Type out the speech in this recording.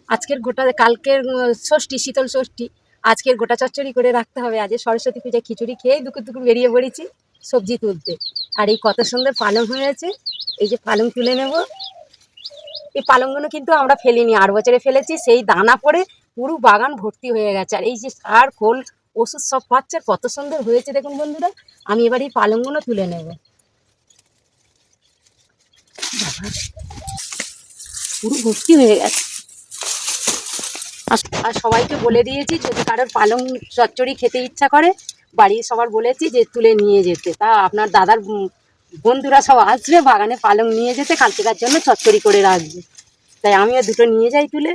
আজকের গোটা কালকের ষষ্ঠী, শীতল ষষ্ঠী, আজকের গোটা চচ্চড়ি করে রাখতে হবে। আজ সরস্বতী পূজায় খিচুড়ি খেয়েই দুপুর দুপুর বেরিয়ে পড়েছি সবজি তুলতে। আর এই কত সুন্দর পালং হয়েছে, এই যে পালং তুলে নেব। এই পালংগুলো কিন্তু আমরা ফেলিনি, 8 বছরে ফেলেছি, সেই দানা পড়ে পুরো বাগান ভর্তি হয়ে গেছে। আর এই যে সার খোল ওষুধ সব পাচ্ছে, কত সুন্দর হয়েছে দেখুন বন্ধুরা। আমি এবার এই পালংগুলো তুলে নেব। পুরো ভর্তি হয়ে গেছে। আর সবাইকে বলে দিয়েছি যদি কারোর পালং চচ্চড়ি খেতে ইচ্ছা করে, বাড়ির সবার বলেছি যে তুলে নিয়ে যেতে। তা আপনার দাদার বন্ধুরা সব আসবে বাগানে পালং নিয়ে যেতে, কালকেকার জন্য চচ্চড়ি করে রাখবে। তাই আমিও দুটো নিয়ে যাই তুলে।